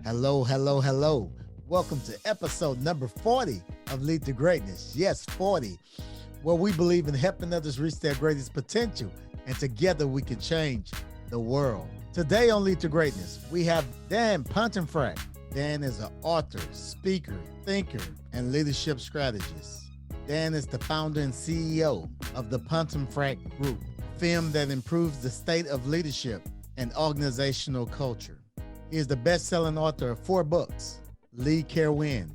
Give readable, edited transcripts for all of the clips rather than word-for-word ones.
Hello, hello, hello. Welcome to episode number 40 of Lead to Greatness. Yes, 40, where we believe in helping others reach their greatest potential, and together we can change the world. Today on Lead to Greatness, we have Dan Pontefract. Dan is an author, speaker, thinker, and leadership strategist. Dan is the founder and CEO of the Pontefract Group, a firm that improves the state of leadership and organizational culture. He is the best-selling author of 4 books: Lead.Care.Win,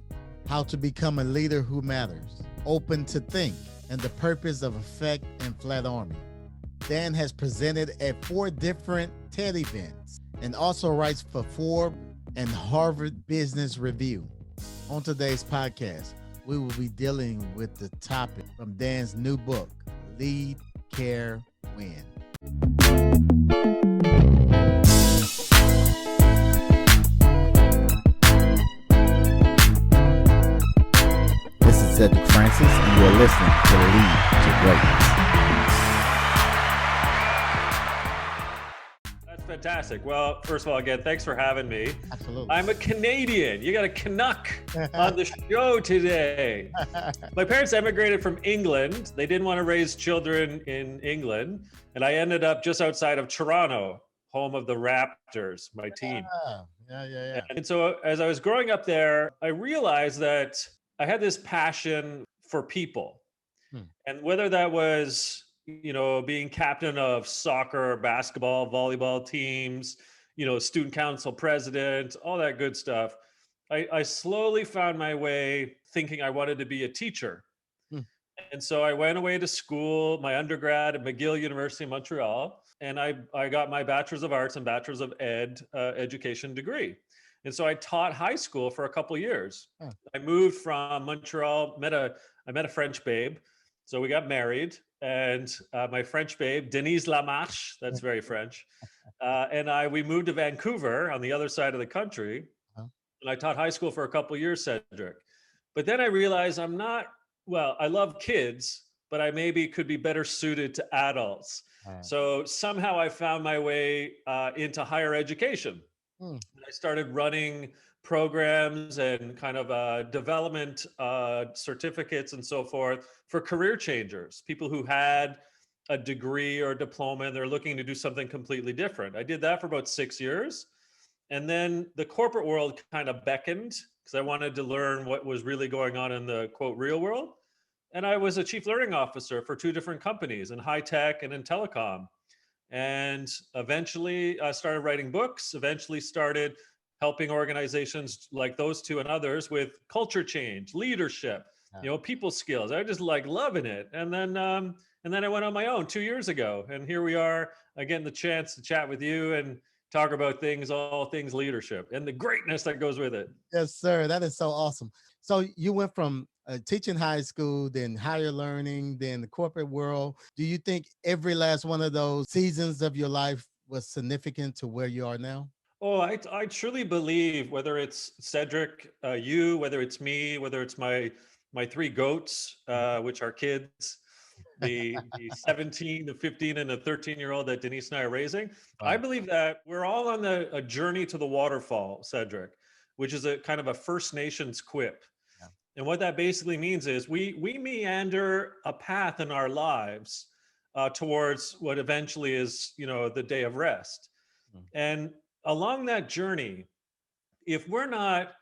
How to Become a Leader Who Matters, Open to Think, and The Purpose of Effect andFLAT Army. Dan has presented at 4 different TED events and also writes for Forbes and Harvard Business Review. On today's podcast, we will be dealing with the topic from Dan's new book, Lead.Care.Win. This is Cedric Francis, and you're listening to Lead to Greatness. That's fantastic. Well, first of all, again, thanks for having me. Absolutely. I'm a Canadian. You got a Canuck on the show today. My parents emigrated from England. They didn't want to raise children in England. And I ended up just outside of Toronto, home of the Raptors, my team. Yeah. And so as I was growing up there, I realized that I had this passion for people. And whether that was, being captain of soccer, basketball, volleyball teams, student council president, all that good stuff, I slowly found my way thinking I wanted to be a teacher. And so I went away to school, my undergrad at McGill University in Montreal, and I got my Bachelor's of Arts and Bachelor's of Education degree. And so I taught high school for a couple of years. I moved from Montreal, I met a French babe. So we got married, and my French babe, Denise Lamarche, that's very French, and we moved to Vancouver on the other side of the country. And I taught high school for a couple of years, Cedric. But then I realized I love kids, but I maybe could be better suited to adults. So somehow I found my way into higher education. And I started running programs and kind of development certificates and so forth for career changers, people who had a degree or diploma and they're looking to do something completely different. I did that for about 6 years. And then the corporate world kind of beckoned because I wanted to learn what was really going on in the quote real world. And I was a chief learning officer for 2 different companies in high tech and in telecom. And eventually I started writing books, eventually started helping organizations like those 2 and others with culture change, leadership, people skills. I just like loving it. And then I went on my own 2 years ago. And here we are, again, the chance to chat with you and talk about all things leadership and the greatness that goes with it. Yes, sir. That is so awesome. So you went from teaching high school, then higher learning, then the corporate world. Do you think every last one of those seasons of your life was significant to where you are now? Oh, I truly believe, whether it's Cedric, you, whether it's me, whether it's my 3 goats, which are kids, the 17, the 15, and the 13-year-old that Denise and I are raising. I believe that we're all on a journey to the waterfall, Cedric, which is a kind of a First Nations quip. And what that basically means is we meander a path in our lives towards what eventually is, the day of rest. And along that journey, if we're not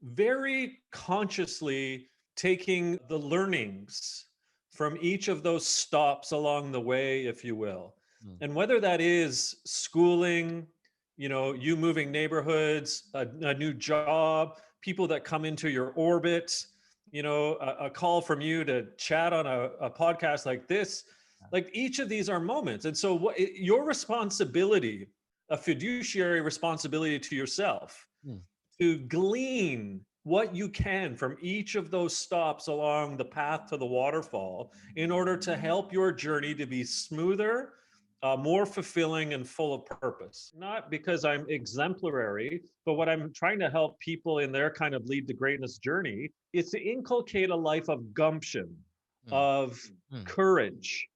very consciously taking the learnings from each of those stops along the way, if you will, and whether that is schooling, you moving neighborhoods, a new job, people that come into your orbit, a call from you to chat on a podcast like this, like each of these are moments. And so your responsibility, a fiduciary responsibility to yourself, to glean what you can from each of those stops along the path to the waterfall in order to help your journey to be smoother, more fulfilling, and full of purpose. Not because I'm exemplary, but what I'm trying to help people in their kind of lead to greatness journey is to inculcate a life of gumption, of courage,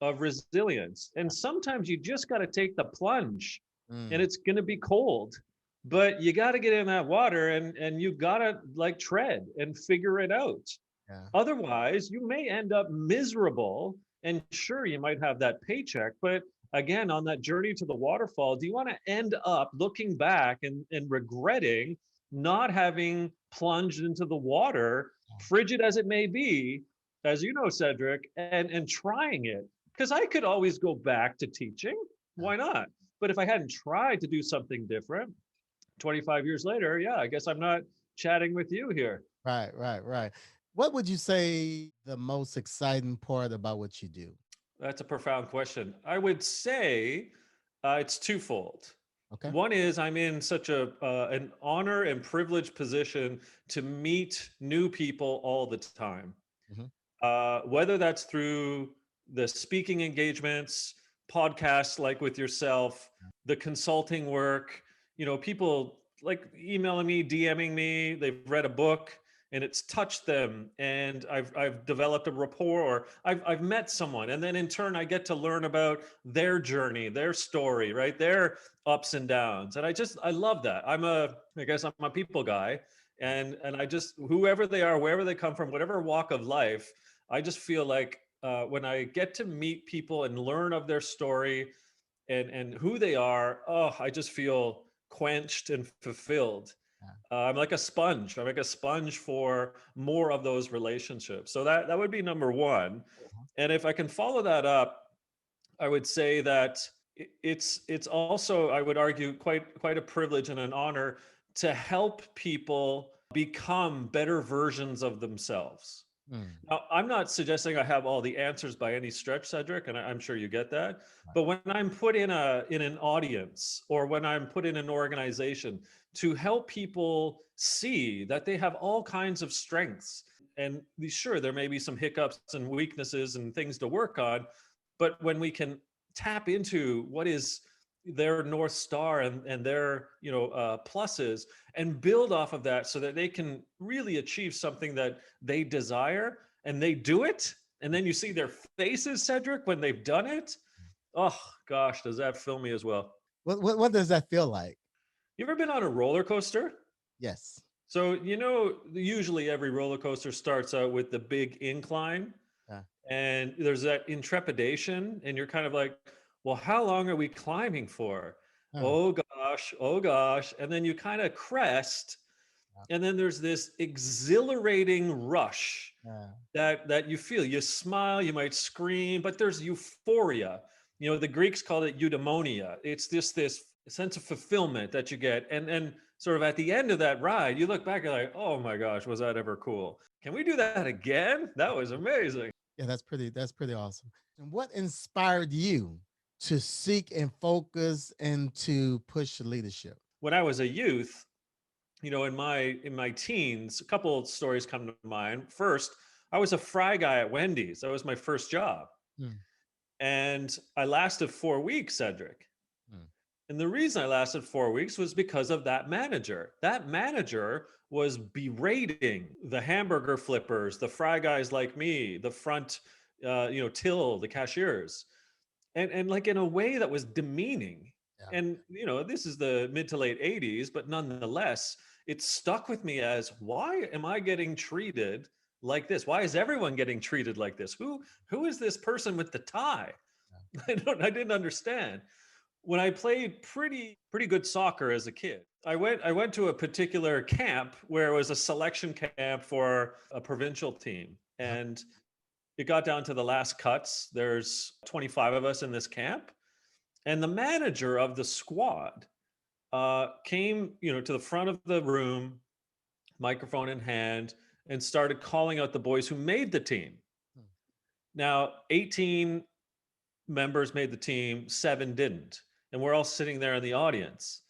of resilience. And sometimes you just got to take the plunge, and it's going to be cold, but you got to get in that water and you got to like tread and figure it out. Yeah. Otherwise, you may end up miserable. And sure, you might have that paycheck, but again, on that journey to the waterfall, do you want to end up looking back and regretting not having plunged into the water, frigid as it may be, as you know, Cedric, and trying it? Because I could always go back to teaching. Yeah. Why not? But if I hadn't tried to do something different, 25 years later, yeah, I guess I'm not chatting with you here. Right, right, right. What would you say the most exciting part about what you do? That's a profound question. I would say it's twofold. Okay. One is I'm in such a an honor and privileged position to meet new people all the time. Hmm. Whether that's through the speaking engagements, podcasts like with yourself, the consulting work, people like emailing me, DMing me, they've read a book and it's touched them and I've developed a rapport or I've met someone and then in turn I get to learn about their journey, their story, right? Their ups and downs. And I love that. I guess I'm a people guy and I just whoever they are, wherever they come from, whatever walk of life, I just feel like when I get to meet people and learn of their story and who they are, oh, I just feel quenched and fulfilled. I'm like a sponge. I'm like a sponge for more of those relationships. So that would be number one. And if I can follow that up, I would say that it's also, I would argue, quite a privilege and an honor to help people become better versions of themselves. Mm. Now, I'm not suggesting I have all the answers by any stretch, Cedric, and I'm sure you get that. Right. But when I'm put in an audience or when I'm put in an organization to help people see that they have all kinds of strengths, and sure, there may be some hiccups and weaknesses and things to work on, but when we can tap into what is their North Star and their pluses and build off of that so that they can really achieve something that they desire and they do it. And then you see their faces, Cedric, when they've done it. Oh gosh, does that fill me as well? What does that feel like? You ever been on a roller coaster? Yes. So, usually every roller coaster starts out with the big incline Yeah. and there's that intrepidation and you're kind of like, well, how long are we climbing for? Uh, Oh gosh. And then you kind of crest and then there's this exhilarating rush yeah. that you feel. You smile, you might scream, but there's euphoria. The Greeks called it eudaimonia. It's this sense of fulfillment that you get. And sort of at the end of that ride, you look back and like, oh my gosh, was that ever cool? Can we do that again? That was amazing. Yeah, that's pretty awesome. And what inspired you to seek and focus and to push leadership? When I was a youth, in my teens, a couple of stories come to mind. First, I was a fry guy at Wendy's. That was my first job. Mm. And I lasted 4 weeks, Cedric. Mm. And the reason I lasted 4 weeks was because of that manager. That manager was berating the hamburger flippers, the fry guys like me, the front, till, the cashiers, and like in a way that was demeaning. Yeah. And this is the mid to late 80s, but nonetheless, it stuck with me as, why am I getting treated like this? Why is everyone getting treated like this? Who is this person with the tie? I didn't understand. When I played pretty good soccer as a kid, I went to a particular camp where it was a selection camp for a provincial team. And it got down to the last cuts. There's 25 of us in this camp. And the manager of the squad came, to the front of the room, microphone in hand, and started calling out the boys who made the team. Now, 18 members made the team, 7 didn't. And we're all sitting there in the audience.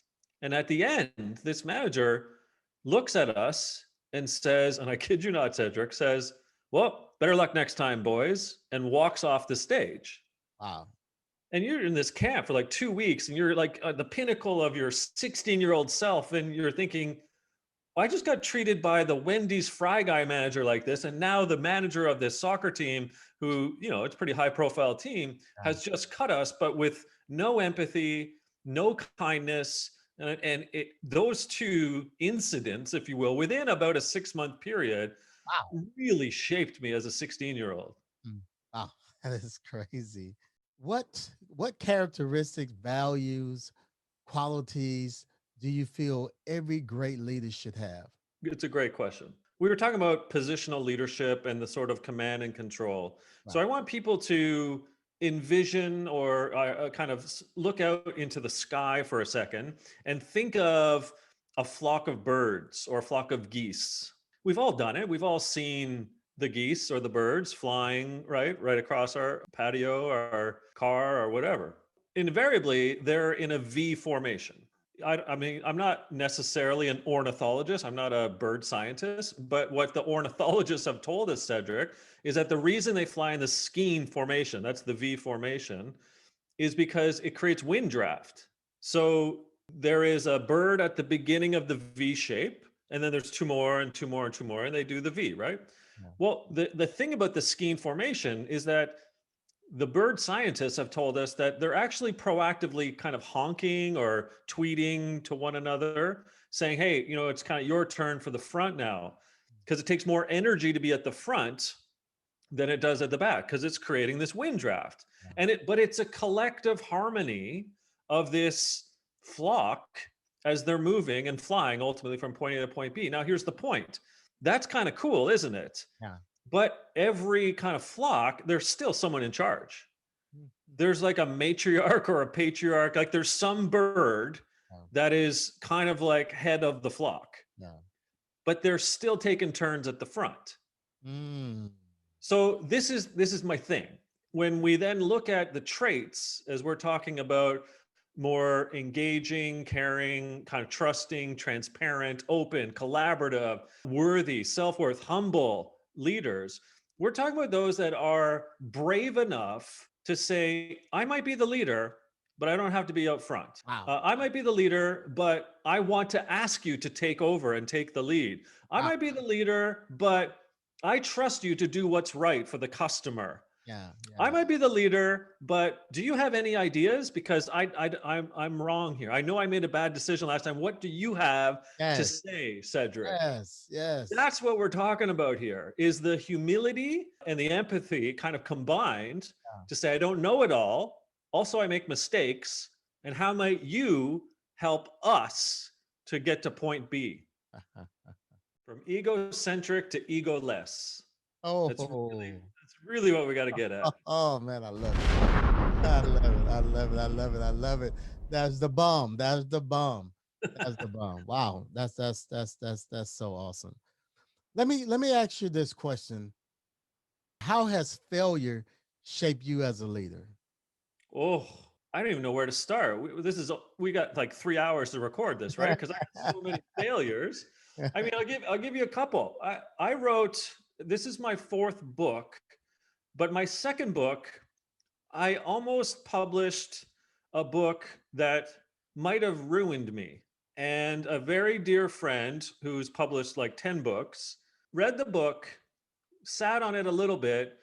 And at the end, this manager looks at us and says, and I kid you not, Cedric, says, well, better luck next time, boys, and walks off the stage. Wow. And you're in this camp for like 2 weeks and you're like the pinnacle of your 16-year-old self. And you're thinking, I just got treated by the Wendy's fry guy manager like this. And now the manager of this soccer team, who, it's a pretty high profile team, has just cut us, but with no empathy, no kindness, Those two incidents, if you will, within about a 6-month period, Wow. really shaped me as a 16-year-old. Mm. Wow. That is crazy. What characteristics, values, qualities do you feel every great leader should have? It's a great question. We were talking about positional leadership and the sort of command and control. So Right. I want people to envision or kind of look out into the sky for a second and think of a flock of birds or a flock of geese. We've all done it. We've all seen the geese or the birds flying right across our patio or our car or whatever. Invariably, they're in a V formation. I mean, I'm not necessarily an ornithologist. I'm not a bird scientist. But what the ornithologists have told us, Cedric, is that the reason they fly in the skein formation, that's the V formation, is because it creates wind draft. So there is a bird at the beginning of the V shape, and then there's two more and two more and two more, and they do the V, right? Yeah. Well, the thing about the skein formation is that the bird scientists have told us that they're actually proactively kind of honking or tweeting to one another, saying, hey, it's kind of your turn for the front now, because it takes more energy to be at the front than it does at the back, because it's creating this wind draft. But it's a collective harmony of this flock as they're moving and flying ultimately from point A to point B. Now, here's the point. That's kind of cool, isn't it? Yeah. But every kind of flock, there's still someone in charge. Mhm. There's like a matriarch or a patriarch. Like there's some bird Yeah. that is kind of like head of the flock, Yeah. but they're still taking turns at the front. Mm. So this is my thing. When we then look at the traits, as we're talking about more engaging, caring, kind of trusting, transparent, open, collaborative, worthy, self-worth, humble leaders, we're talking about those that are brave enough to say, I might be the leader, but I don't have to be out front. Wow. I might be the leader, but I want to ask you to take over and take the lead. I Wow. might be the leader, but I trust you to do what's right for the customer. Yeah. I Yeah. might be the leader, but do you have any ideas? Because I'm wrong here. I know I made a bad decision last time. What do you have to Yes. say, Cedric? Yes. Yes. That's what we're talking about here, is the humility and the empathy kind of combined to say, I don't know it all. Also, I make mistakes. And how might you help us to get to point B? From egocentric to egoless. That's really, Oh. that's really what we got to get at. Oh man, I love it. I love it. I love it. I love it. I love it. That's the bomb. That's the bomb. That's the bomb. Wow. That's so awesome. Let me ask you this question. How has failure shaped you as a leader? Oh, I don't even know where to start. We got like 3 hours to record this, right? Because I had so many failures. I mean, I'll give you a couple. I wrote, this is my fourth book, but my second book, I almost published a book that might have ruined me. And a very dear friend who's published like 10 books read the book, sat on it a little bit,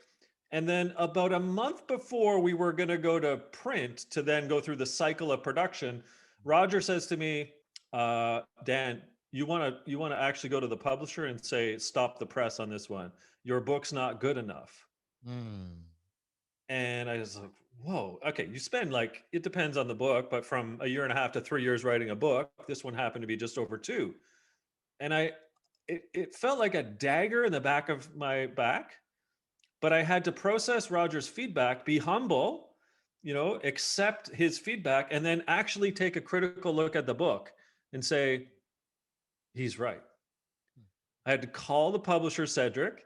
and then about a month before we were going to go to print to then go through the cycle of production, Roger says to me, Dan, you want to actually go to the publisher and say, stop the press on this one. Your book's not good enough. Mm. And I was like, whoa, okay, you spend like, it depends on the book, but from a year and a half to 3 years writing a book, this one happened to be just over 2. And it felt like a dagger in the back of my back, but I had to process Roger's feedback, be humble, accept his feedback, and then actually take a critical look at the book and say, he's right. I had to call the publisher, Cedric.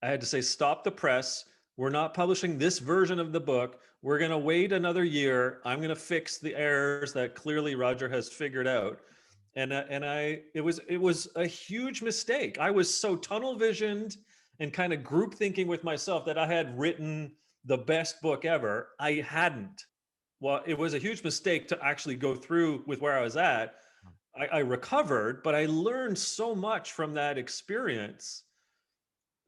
I had to say, stop the press. We're not publishing this version of the book. We're going to wait another year. I'm going to fix the errors that clearly Roger has figured out. It was a huge mistake. I was so tunnel visioned and kind of group thinking with myself that I had written the best book ever. I hadn't. Well, it was a huge mistake to actually go through with where I was at. I recovered, but I learned so much from that experience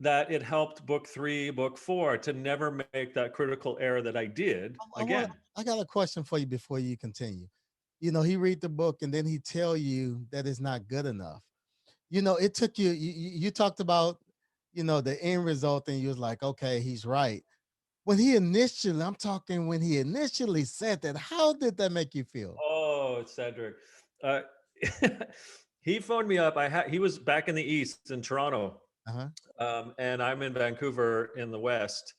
that it helped book 3, book 4 to never make that critical error that I did again. I got a question for you before you continue. He read the book and then he tell you that it's not good enough. It took you talked about, the end result, and you was like, okay, he's right. I'm talking when he initially said that, how did that make you feel? Oh, Cedric. Uh, he phoned me up. He was back in the East in Toronto, Uh-huh. and I'm in Vancouver in the West,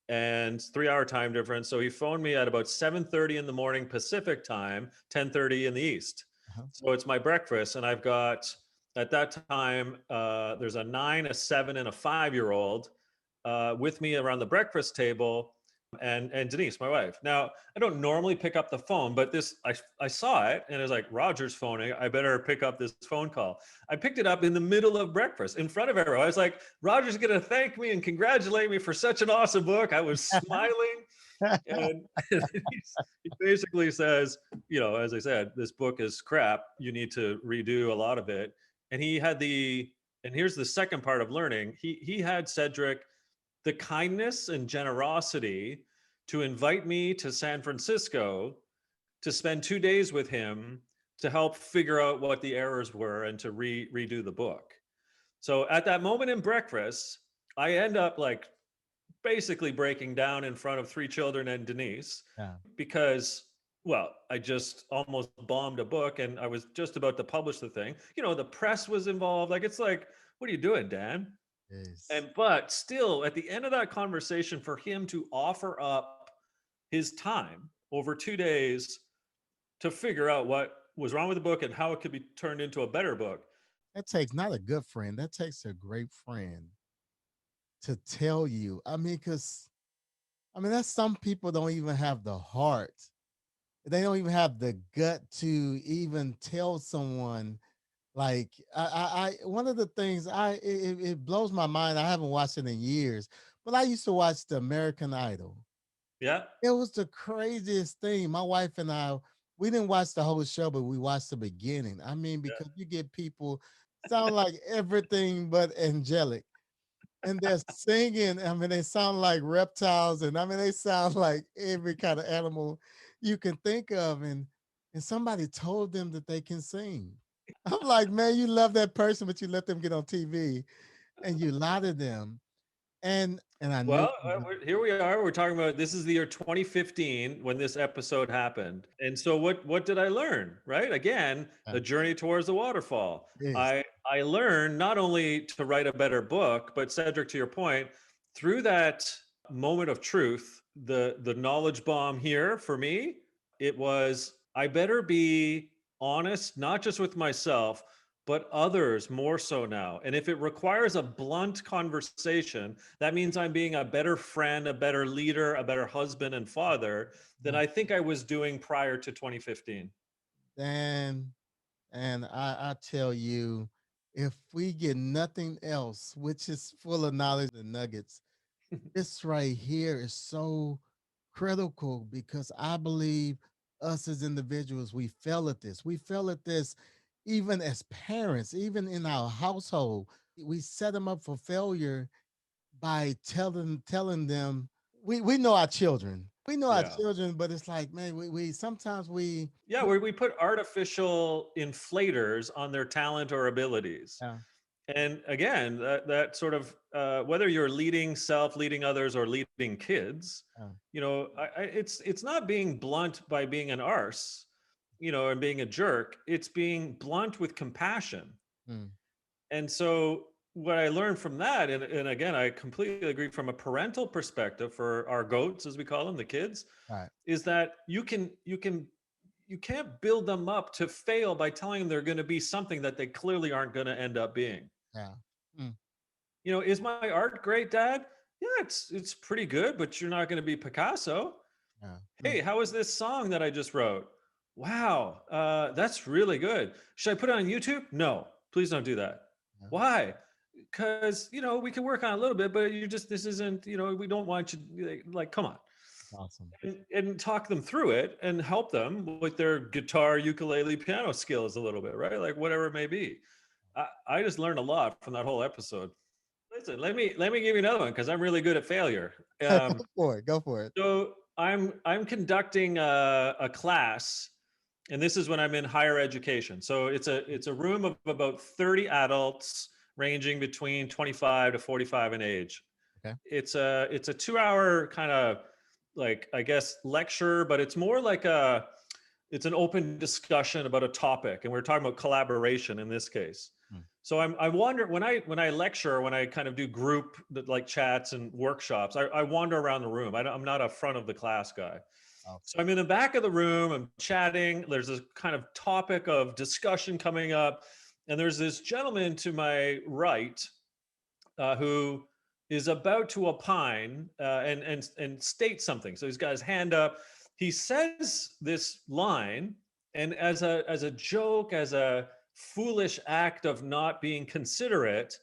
and 3 hour time difference. So he phoned me at about 7:30 in the morning Pacific time, 10:30 in the East. Uh-huh. So it's my breakfast, and I've got at that time there's a 9, a 7, and a 5-year-old with me around the breakfast table, and Denise, my wife. Now, I don't normally pick up the phone, but I saw it and it was like, Roger's phoning. I better pick up this phone call. I picked it up in the middle of breakfast in front of everyone. I was like, Roger's going to thank me and congratulate me for such an awesome book. I was smiling. And he basically says, as I said, this book is crap. You need to redo a lot of it. And and here's the second part of learning. He had Cedric the kindness and generosity to invite me to San Francisco to spend 2 days with him to help figure out what the errors were and to redo the book. So at that moment in breakfast, I end up like basically breaking down in front of 3 children and Denise Yeah. because, well, I just almost bombed a book and I was just about to publish the thing. The press was involved. Like, it's like, what are you doing, Dan? Yes. But still, at the end of that conversation, for him to offer up his time over 2 days to figure out what was wrong with the book and how it could be turned into a better book. That takes not a good friend. That takes a great friend to tell you. I mean, because that's some people don't even have the heart. They don't even have the gut to even tell someone. Like one of the things it blows my mind. I haven't watched it in years, but I used to watch the American Idol. Yeah. It was the craziest thing. My wife and I, we didn't watch the whole show, but we watched the beginning. I mean, because you get people sound like everything but angelic. And they're singing. I mean, they sound like reptiles, and I mean, they sound like every kind of animal you can think of. And somebody told them that they can sing. I'm like, man, you love that person, but you let them get on TV and you lie to them. And I knew. Well, here we are. We're talking about this is the year 2015 when this episode happened. And so what did I learn? Right? Again, the journey towards the waterfall. Yes. I learned not only to write a better book, but Cedric, to your point, through that moment of truth, the knowledge bomb here for me, it was I better be honest, not just with myself, but others more so now. And if it requires a blunt conversation, that means I'm being a better friend, a better leader, a better husband and father than I think I was doing prior to 2015. And I tell you, if we get nothing else, which is full of knowledge and nuggets, this right here is so critical because I believe us as individuals, we fail at this. We fail at this even as parents, even in our household. We set them up for failure by telling them we know our children. We know our Yeah. children, but it's like, man, we sometimes Yeah, where we put artificial inflators on their talent or abilities. yeah, And again, that sort of whether you're leading self, leading others, or leading kids, yeah, it's not being blunt by being an arse, and being a jerk. It's being blunt with compassion. mm, And so what I learned from that, and again, I completely agree from a parental perspective for our goats, as we call them, the kids, right, is that you can't build them up to fail by telling them they're going to be something that they clearly aren't going to end up being. yeah, mm, Is my art great, Dad? Yeah, it's pretty good, but you're not going to be Picasso. yeah, Hey, how is this song that I just wrote? Wow, that's really good. Should I put it on YouTube? No, please don't do that. yeah, Why? Because we can work on it a little bit, but this isn't. We don't want you like, come on, awesome. and talk them through it and help them with their guitar, ukulele, piano skills a little bit, right? Like whatever it may be. I just learned a lot from that whole episode. Listen, let me give you another one because I'm really good at failure. Go for it. Go for it. So I'm conducting a class, And this is when I'm in higher education. So it's a room of about 30 adults ranging between 25 to 45 in age. Okay. It's a 2 hour kind of, like, I guess, lecture, but it's more like it's an open discussion about a topic, and we're talking about collaboration in this case. Hmm. So I wonder, when I lecture, when I kind of do group like chats and workshops, I wander around the room. I'm not a front of the class guy. Oh, So I'm in the back of the room, I'm chatting. There's this kind of topic of discussion coming up. And there's this gentleman to my right who is about to opine and state something. So he's got his hand up. He says this line, and as a joke, as a foolish act of not being considerate,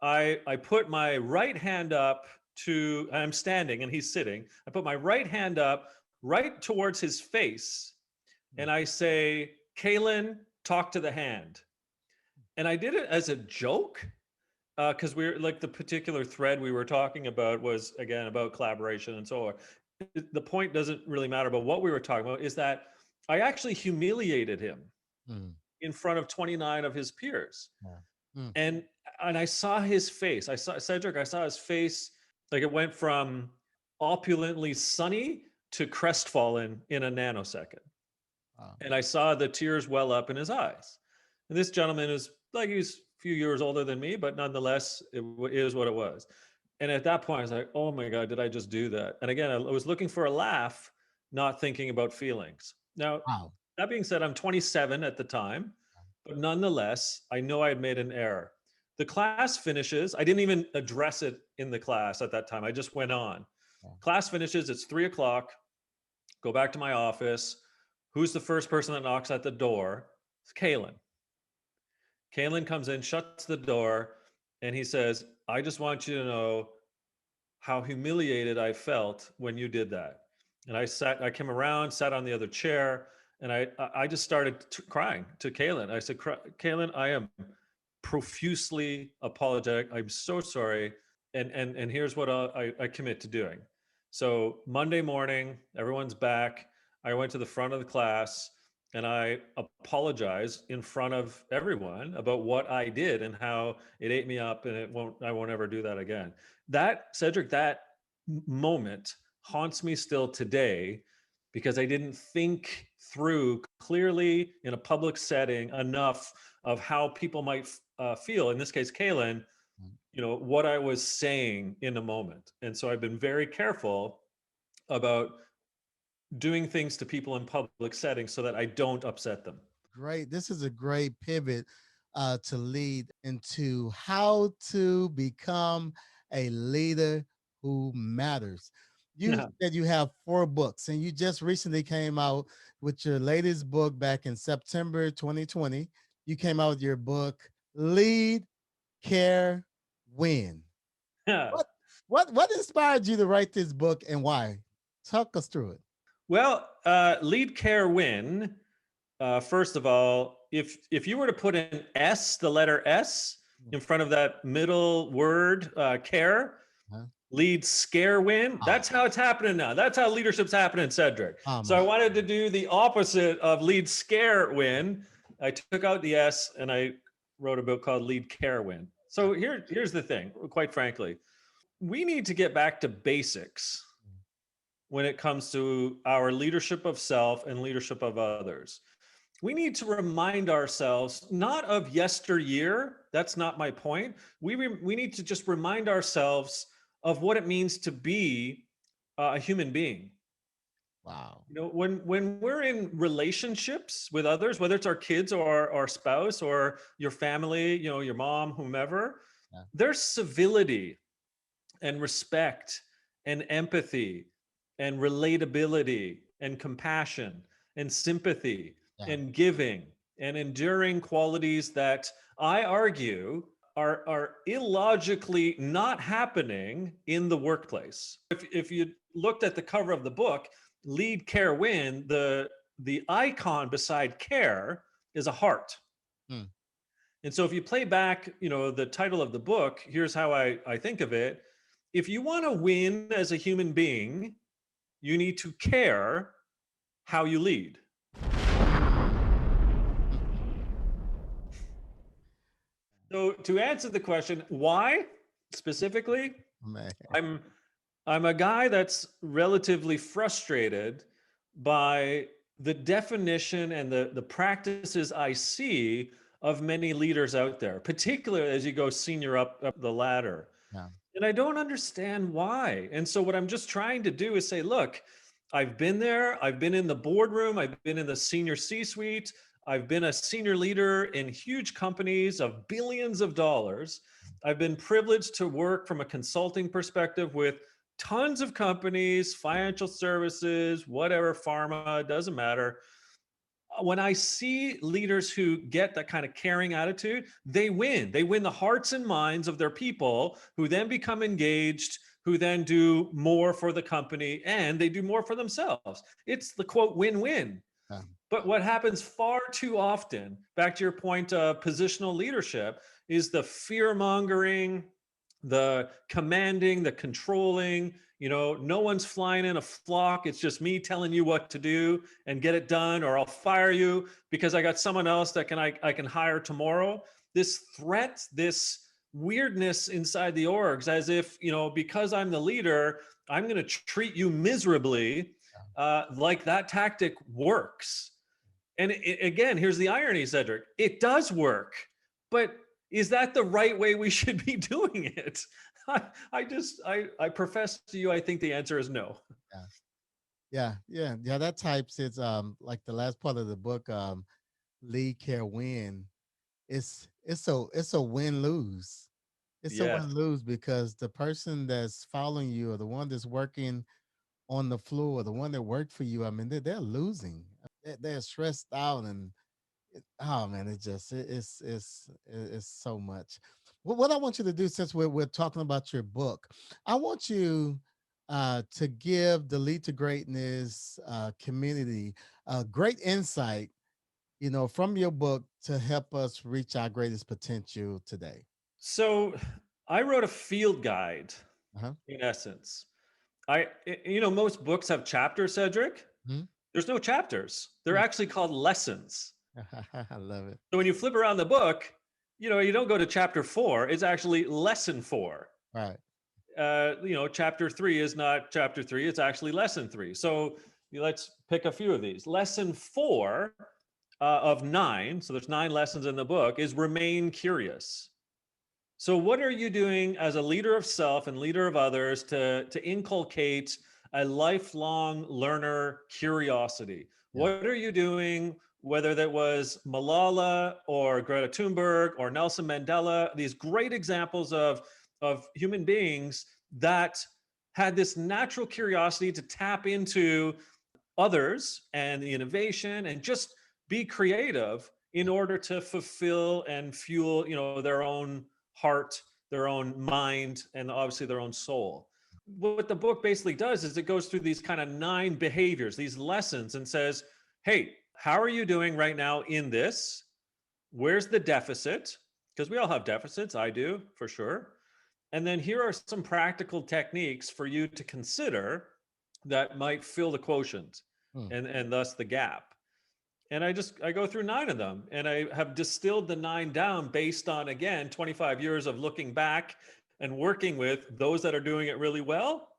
I put my right hand up to, I'm standing and he's sitting. I put my right hand up right towards his face, and I say, "Kalen, talk to the hand." And I did it as a joke, because we're like, the particular thread we were talking about was, again, about collaboration and so on. The point doesn't really matter, but what we were talking about is that I actually humiliated him mm, in front of 29 of his peers. yeah. Mm. And I saw his face. I saw Cedric. I saw his face, like it went from opulently sunny to crestfallen in a nanosecond. Wow. And I saw the tears well up in his eyes. And this gentleman is like, he's a few years older than me, but nonetheless, it is what it was. And at that point, I was like, oh my God, did I just do that? And again, I was looking for a laugh, not thinking about feelings. Now, Wow. that being said, I'm 27 at the time, but nonetheless, I know I had made an error. The class finishes. I didn't even address it in the class at that time. I just went on. Yeah. Class finishes. It's 3:00. Go back to my office. Who's the first person that knocks at the door? It's Kalen. Kalen comes in, shuts the door, and he says, "I just want you to know how humiliated I felt when you did that." And I came around, sat on the other chair, and I just started crying to Kalen. I said, "Kalen, I am profusely apologetic. I'm so sorry. And here's what I commit to doing." So Monday morning, everyone's back. I went to the front of the class and I apologized in front of everyone about what I did and how it ate me up, and I won't ever do that again. That, Cedric, that moment haunts me still today, because I didn't think through clearly in a public setting enough of how people might feel. In this case, Kalen, what I was saying in a moment. And so I've been very careful about doing things to people in public settings so that I don't upset them. Great. This is a great pivot to lead into how to become a leader who matters. You Yeah. said you have 4 books, and you just recently came out with your latest book back in September 2020. You came out with your book, Lead, Care, Win. Yeah. What inspired you to write this book, and why? Talk us through it. Well, Lead.Care.Win. First of all, if you were to put an S, the letter S, in front of that middle word, care, Huh? lead, scare, win. That's how it's happening now. That's how leadership's happening, Cedric. So I wanted to do the opposite of lead, scare, win. I took out the S and I wrote a book called Lead, Care, Win. So here's the thing, quite frankly, we need to get back to basics when it comes to our leadership of self and leadership of others. We need to remind ourselves, not of yesteryear. That's not my point. We need to just remind ourselves of what it means to be a human being. Wow. When we're in relationships with others, whether it's our kids or our spouse or your family, your mom, whomever, there's civility and respect and empathy and relatability and compassion and sympathy and giving and enduring qualities that I argue are illogically not happening in the workplace. If you looked at the cover of the book, Lead, Care, Win, the icon beside care is a heart. And so if you play back, the title of the book, here's how I think of it. If you want to win as a human being, you need to care how you lead. So to answer the question, why specifically, Man. I'm I'm a guy that's relatively frustrated by the definition and the practices I see of many leaders out there, particularly as you go senior up the ladder. Yeah. And I don't understand why. And so what I'm just trying to do is say, look, I've been there, I've been in the boardroom, I've been in the senior C-suite, I've been a senior leader in huge companies of billions of dollars. I've been privileged to work from a consulting perspective with tons of companies, financial services, whatever, pharma, doesn't matter. When I see leaders who get that kind of caring attitude, they win. They win the hearts and minds of their people who then become engaged, who then do more for the company and they do more for themselves. It's the quote win win. Yeah. But what happens far too often, back to your point of positional leadership, is the fear mongering, the commanding, the controlling. No one's flying in a flock. It's just me telling you what to do and get it done, or I'll fire you because I got someone else that I can hire tomorrow. This threat, this weirdness inside the orgs, as if, because I'm the leader, I'm going to treat you miserably. Like that tactic works. And again, here's the irony, Cedric. It does work, but is that the right way we should be doing it? I profess to you, I think the answer is no. Yeah. Yeah. That types it's like the last part of the book, Lead.Care.Win. It's a win lose. It's a Yes. win lose because the person that's following you or the one that's working on the floor, the one that worked for you, I mean, they're losing. They're stressed out and oh man, it's so much. What I want you to do, since we're talking about your book, I want you to give the Lead to Greatness community great insight, from your book to help us reach our greatest potential today. So I wrote a field guide Uh-huh. in essence. Most books have chapters, Cedric. Mhm. There's no chapters. They're Mm. actually called lessons. I love it. So when you flip around the book, you don't go to chapter 4. It's actually lesson 4. Right. Chapter 3 is not chapter 3, it's actually lesson 3. So let's pick a few of these. Lesson 4 of 9, so there's 9 lessons in the book, is remain curious. So what are you doing as a leader of self and leader of others to inculcate a lifelong learner curiosity? Yeah. What are you doing, whether that was Malala or Greta Thunberg or Nelson Mandela, these great examples of human beings that had this natural curiosity to tap into others and the innovation and just be creative in order to fulfill and fuel, their own heart, their own mind, and obviously their own soul. What the book basically does is it goes through these kind of 9 behaviors, these lessons, and says, hey, how are you doing right now in this? Where's the deficit? Because we all have deficits. I do, for sure. And then here are some practical techniques for you to consider that might fill the quotient Hmm. and thus the gap. And I go through 9 of them, and I have distilled the 9 down based on, again, 25 years of looking back and working with those that are doing it really well,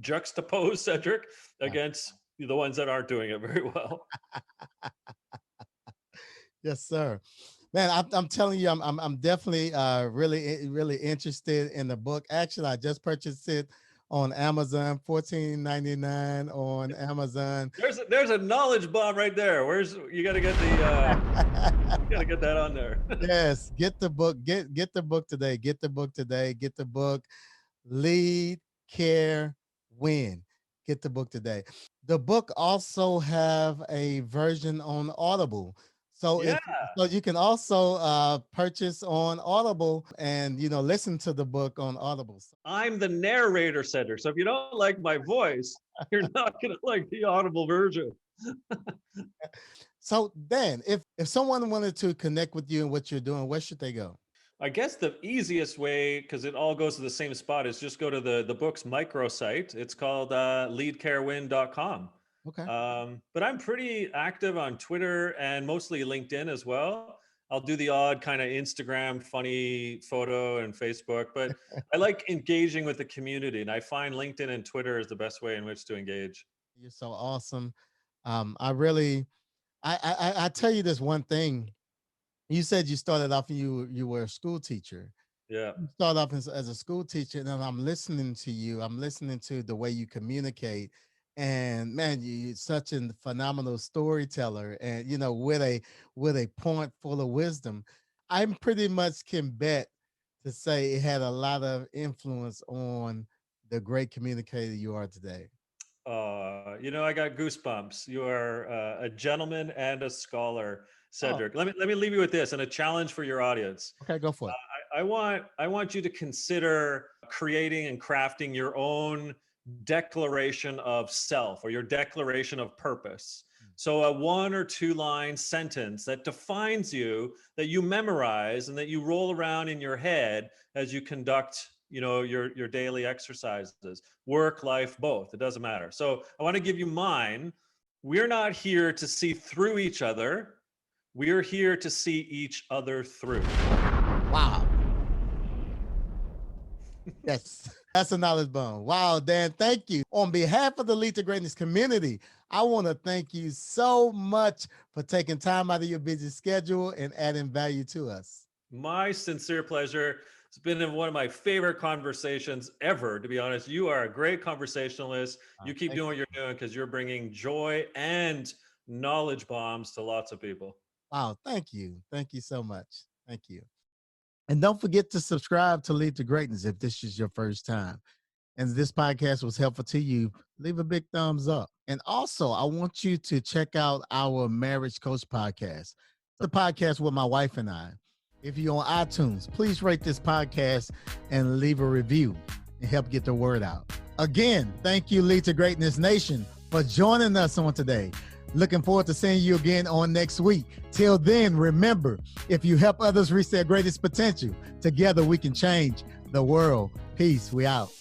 juxtapose, Cedric, Yeah. against the ones that aren't doing it very well. Yes, sir. Man, I'm telling you, I'm definitely really interested in the book. Actually, I just purchased it on Amazon, 14.99 on Amazon. There's a knowledge bomb right there. Where's you got to get you got to get that on there. Yes, get the book. Get the book today. Get the book today. Get the book. Lead, Care, Win. Get the book today. The book also have a version on Audible. So Yeah, you can also purchase on Audible and listen to the book on Audible. I'm the narrator, Cedric. So if you don't like my voice, you're not going to like the audible version. So Dan, if someone wanted to connect with you and what you're doing, where should they go? I guess the easiest way, because it all goes to the same spot, is just go to the book's microsite. It's called Lead.Care.Win.com. Okay. But I'm pretty active on Twitter and mostly LinkedIn as well. I'll do the odd kind of Instagram funny photo and Facebook, but I like engaging with the community, and I find LinkedIn and Twitter is the best way in which to engage. You're so awesome. I really, I tell you this one thing. You said you started off, you were a school teacher. Yeah. You start off as a school teacher, and I'm listening to you. I'm listening to the way you communicate, and man, you're such a phenomenal storyteller, and with a point full of wisdom. I'm pretty much can bet to say it had a lot of influence on the great communicator you are today. I got goosebumps. You are a gentleman and a scholar, Oh, Cedric. Let me leave you with this and a challenge for your audience. okay, go for it. I want you to consider creating and crafting your own declaration of self or your declaration of purpose. So a 1 or 2 line sentence that defines you, that you memorize and that you roll around in your head as you conduct, your daily exercises, work, life, both. It doesn't matter. So I want to give you mine. We're not here to see through each other. We're here to see each other through. Wow. Yes, that's a knowledge bomb. Wow, Dan, thank you. On behalf of the Lead to Greatness community, I want to thank you so much for taking time out of your busy schedule and adding value to us. My sincere pleasure. It's been one of my favorite conversations ever, to be honest. You are a great conversationalist. You keep doing what you're doing because you're bringing joy and knowledge bombs to lots of people. Wow, thank you. Thank you so much. Thank you. And don't forget to subscribe to Lead to Greatness if this is your first time. And if this podcast was helpful to you, leave a big thumbs up. And also, I want you to check out our Marriage Coach podcast, the podcast with my wife and I. If you're on iTunes, please rate this podcast and leave a review and help get the word out. Again, thank you, Lead to Greatness Nation, for joining us on today. Looking forward to seeing you again on next week. Till then, remember, if you help others reach their greatest potential, together we can change the world. Peace. We out.